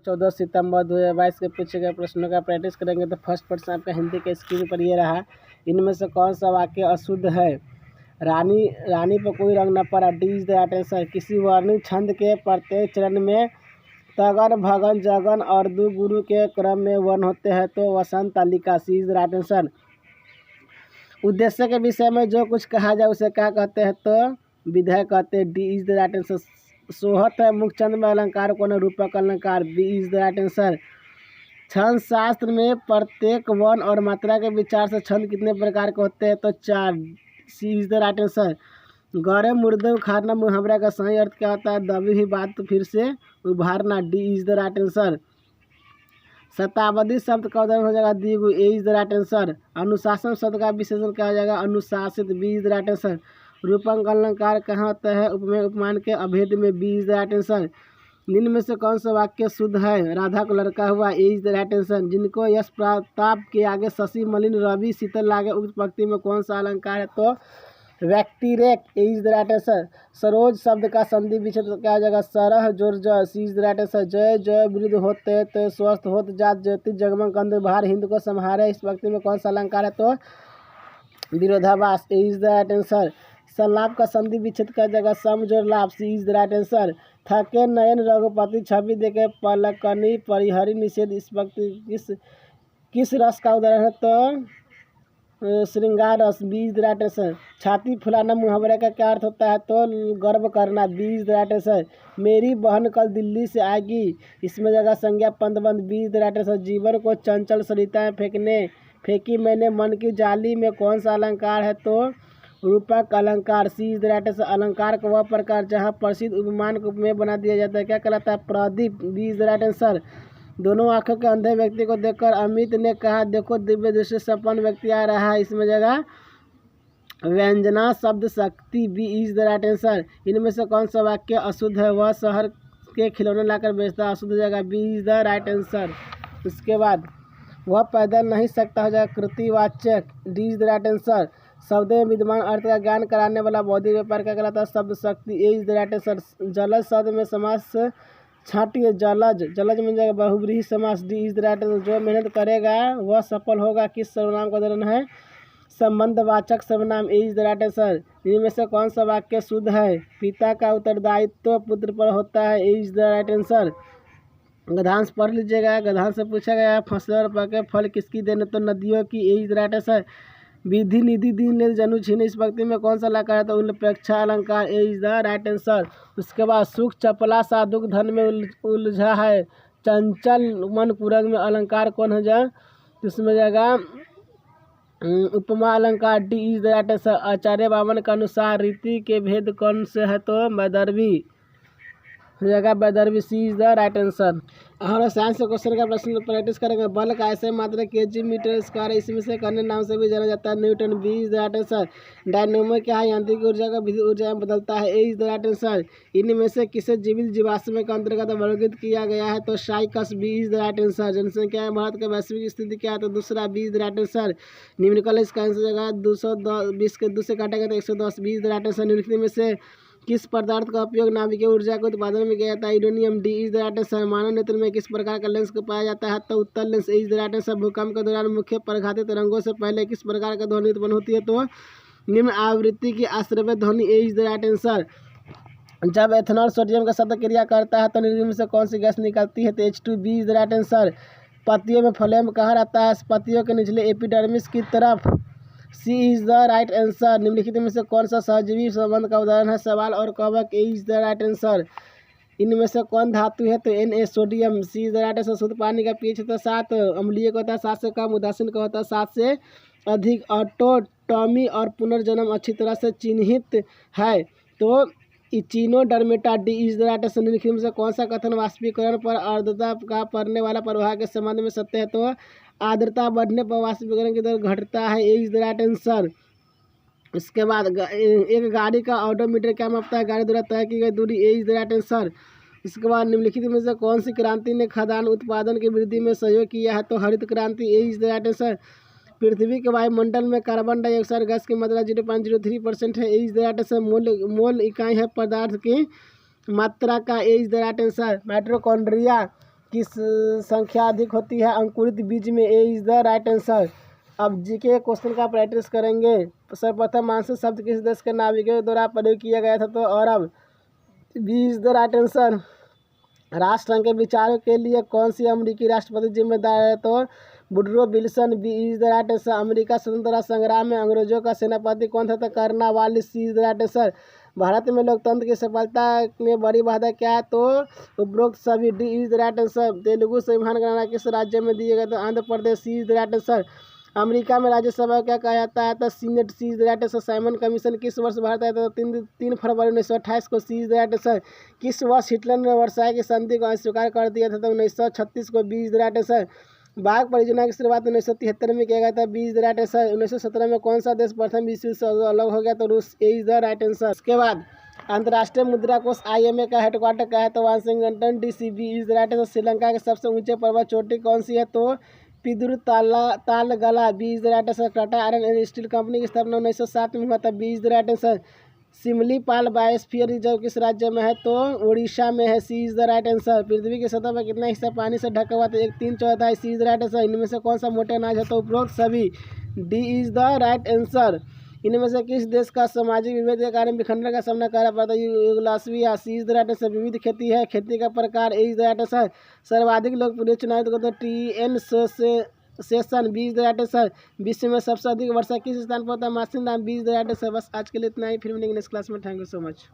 14 सितंबर 2022 के पूछे गए प्रश्नों का प्रैक्टिस करेंगे। तो फर्स्ट प्रश्न आपका हिंदी के स्क्रीन पर ये रहा। इनमें से कौन सा वाक्य अशुद्ध है? रानी पर कोई रंग न पड़ा, D is the right answer. किसी वर्णित छंद के प्रत्येक चरण में तगन, भगन, जगन और दु गुरु के क्रम में वर्ण होते हैं तो वसंत तालिका, सी इज द राइट आंसर। उद्देश्य के विषय में जो कुछ कहा जाए उसे क्या कहते हैं? तो विधेय कहते हैं, D is the right answer. सोहत है मुख्य छंद में अलंकार कौन है? रूपक अलंकार, B is the right answer. छंद शास्त्र में प्रत्येक वर्ण और मात्रा के विचार से छंद कितने प्रकार के होते हैं? तो 4, सी इज द राइट आंसर। गौरे मुर्दे उखाड़ना मुहावरा का सही अर्थ क्या होता है? दबी हुई बात तो फिर से उभारना, D is the right answer. शताब्दी शब्द का उदाहरण हो जाएगा द्विगु, A is the right answer. अनुशासन शब्द का विशेषण क्या हो जाएगा? अनुशासित, B is the right answer. रूपक अलंकार कहाँ होता है? उपमेय उपमान के अभेद में, B is the right answer. निम्न में से कौन सा वाक्य शुद्ध है? राधा को लड़का हुआ, ए इज द राइट आंसर। जिनको यश प्रताप के आगे शशि मलिन रवि शीतल लागे, उक्त पंक्ति में कौन सा अलंकार है? तो व्यक्तिरेक, A is the right answer. सरोज शब्द का संधि विच्छेद क्या हो जाएगा? सरह जोर ज, सी इज द राइट आंसर। जय जय वृद्ध होते तो स्वस्थ होत जात ज्योति जगमग कंद भार हिंद को संहारे, इस पंक्ति में कौन सा अलंकार है? तो विरोधाभास, ए इज द राइट आंसर। संलाप का संधि विच्छेद कर जाएगा सम जोड़ लाभ, सी इज द राइट आंसर। थके नयन रघुपति छवि देखे पलकनी परिहरी निषेध, इस वक्त किस रस का उदाहरण है? तो श्रृंगार रस, B is the right answer. छाती फुलाना मुहावरे का क्या अर्थ होता है? तो गर्व करना, B is the right answer. मेरी बहन कल दिल्ली से आएगी, इसमें जगह संज्ञा पंदबंद, B is the right answer. जीवन को चंचल सरिताएं फेंकी मैंने मन की जाली में कौन सा अलंकार है? तो रूपक अलंकार, सी इज द राइट आंसर। अलंकार का वह प्रकार जहाँ प्रसिद्ध उपमान को उपमेय बना दिया जाता है क्या कहलाता है? प्रदीप, B is the right answer. दोनों आंखों के अंधे व्यक्ति को देखकर अमित ने कहा, देखो दिव्य दृष्टि संपन्न व्यक्ति आ रहा है, इसमें जगह व्यंजना शब्द शक्ति, B is the right answer. इनमें से कौन सा वाक्य अशुद्ध है? वह शहर के खिलौने लाकर बेचता है, अशुद्ध जगह, B is the right answer. उसके बाद वह पैदल नहीं सकता हो जाएगा कृतिवाचक, D is the right answer. शब्द में विद्यमान अर्थ का ज्ञान कराने वाला बौद्धिक व्यापार क्या कहलाता है? शब्द शक्ति, ए इज द राइट आंसर। जलज शब्द में समास छाटिए, जलज में जाएगा बहुब्रीहि समास, D is the right answer. जो मेहनत करेगा वह सफल होगा, किस सर्वनाम का उदाहरण है? संबंधवाचक सर्वनाम, ए इज द राइट आंसर। इनमें से कौन सा वाक्य शुद्ध है? पिता का उत्तरदायित्व पुत्र पर होता है, A is the right answer. गधांश पढ़ लीजिएगा, गधांश से पूछा गया फसल और पके फल किसकी देन? तो नदियों की, ए इज द राइट आंसर। विधि निधि दीन ले जनु छीने, इस पंक्ति में कौन सा अलंकार है? तो उल्प्रेक्षा अलंकार, ए इज द राइट आंसर। उसके बाद सुख चपला सा दुख धन में उलझा है, चंचल मन कुरंग में अलंकार कौन है? जा इसमें जाएगा उपमा अलंकार, D is the right answer. आचार्य बामन के अनुसार रीति के भेद कौन से है? तो वैदर्भी जगह वैदर्भी, सी इज द राइट आंसर। और साइंस के क्वेश्चन का प्रश्न प्रैक्टिस करेंगे। बल का ऐसे मात्रा केजी मीटर स्क्वायर, इसमें से करने नाम से भी जाना जाता है, Newton, B is the right answer. Dynamo क्या है? यांत्रिक ऊर्जा का विद्युत ऊर्जा में बदलता है, A is the right answer. इनमें से किसे जीवित जीवाश्म के अंतर्गत वर्गीकृत किया गया है? तो cycas, B is the right answer. जनसंख्या में भारत का वैश्विक स्थिति क्या है? तो दूसरा, B is the right answer. निम्नलिखित इसका आंसर जगह 220 के 2 से काटेगा तो 110, B is the right answer. निम्नलिखित में से किस पदार्थ का उपयोग नाभिकीय ऊर्जा के उत्पादन में किया जाता है? Uranium, D is the right answer. मानव नेत्र में किस प्रकार का लेंस को पाया जाता है? तो उत्तल lens, A is the right answer. भूकंप के दौरान मुख्य परघाती तरंगों से पहले किस प्रकार का ध्वनि उत्पन्न होती है? तो निम्न आवृत्ति की आश्रव्य ध्वनि, ए इज द राइट आंसर। जब एथेनॉल सोडियम का शब्द क्रिया करता है तो निम्न से कौन सी गैस निकलती है? तो H2, B is the right answer. पत्तियों में फ्लेम कहाँ रहता है? पत्तियों के निचले एपिडर्मिस की तरफ, सी इज द राइट आंसर। निम्नलिखित में से कौन सा सहजीवी संबंध का उदाहरण है? सवाल और कवक, A is the right answer. इनमें से कौन धातु है? तो Na, sodium, C is the right answer. शुद्ध पानी का पीएच होता है 7, अम्लीय का होता है 7 से कम, उदासीन का होता है 7 से अधिक। ऑटोटॉमी और पुनर्जन्म अच्छी तरह से चिन्हित है, तो Echinodermata, D is the right answer. निम्नलिखित में से कौन सा कथन वाष्पीकरण पर आर्द्रता का पड़ने वाला प्रभाव के संबंध में सत्य है? तो आर्द्रता बढ़ने पर वाष्पीकरण की दर घटता है, A is the right answer. इसके बाद एक गाड़ी का ऑडोमीटर क्या मापता है? गाड़ी द्वारा तय की गई दूरी, ए इज द राइट आंसर। इसके बाद निम्नलिखित में से कौन सी क्रांति ने खाद्यान्न उत्पादन की वृद्धि में सहयोग किया है? तो हरित क्रांति, ए इज द राइट आंसर। पृथ्वी के वायुमंडल में कार्बन डाइऑक्साइड गैस की मात्रा 0.03% है, A is the right answer. मोल इकाई है पदार्थ की मात्रा का, A is the right answer. Mitochondria किस संख्या अधिक होती है अंकुरित बीज में? A is the right answer. अब जीके क्वेश्चन का प्रैक्टिस करेंगे। सर्वप्रथम मानसिक शब्द किस देश के नाविकों के द्वारा प्रयोग किया गया था? तो अरब। B is the right answer. राष्ट्रसंघ के विचारों के लिए कौन सी अमेरिकी राष्ट्रपति जिम्मेदार है? तो Woodrow Wilson. B is the right answer. America स्वतंत्रता संग्राम में अंग्रेजों का सेनापति कौन था? तो Cornwallis. C is the right answer. भारत में लोकतंत्र की सफलता में बड़ी बाधा क्या है? तो उपरोक्त सभी। D is the right answer. Telugu संविधान गणना किस राज्य में दिए गए? तो Andhra Pradesh. C is the right answer. America में राज्यसभा को क्या कहा जाता है? तो senate. C is the right answer. Simon commission किस वर्ष भारत आया था? तो 3 फरवरी 1928 को। सी इज़ द राइट आंसर। किस वर्ष हिटलर ने वर्साई की संधि को अस्वीकार कर दिया था? तो 1936 को। B is the right answer. बाघ परियोजना की शुरुआत 1973 में किया गया था। B is the right answer. 1917 में कौन सा देश प्रथम विश्व युद्ध से अलग हो गया? तो रूस। ए इज़ द राइट आंसर। उसके बाद अंतर्राष्ट्रीय मुद्रा कोष IMF का हेडक्वार्टर क्या है? तो Washington DC। B is the right answer. Sri Lanka के सबसे ऊंचे पर्वत चोटी कौन सी है? तो Pidurutalagala. B is the right answer. Tata iron and steel company की स्थापना 1907 में हुआ था। B is the right answer. Simlipal biosphere reserve किस राज्य में है? तो उड़ीसा में है। C is the right answer. पृथ्वी की सतह पर कितना हिस्सा पानी से ढका हुआ? तो 1/3। सी इज़ द राइट आंसर। इनमें से कौन सा मोटे अनाज है? तो उपरोक्त सभी। D is the right answer. इनमें से किस देश का सामाजिक विभेद के कारण विखंडन का सामना करना पड़ता है? Yugoslavia. C is the right answer. विविध खेती है। खेती का प्रकार। A is the right answer. सर्वाधिक लोकप्रिय चुनाव को तो TN Seshan. B is the right answer. विश्व में सबसे अधिक वर्षा किस स्थान पर होता है? Mawsynram. B is the right answer. बस आज के लिए इतना ही, फिर मिलेंगे नेक्स्ट क्लास में। Thank you so much.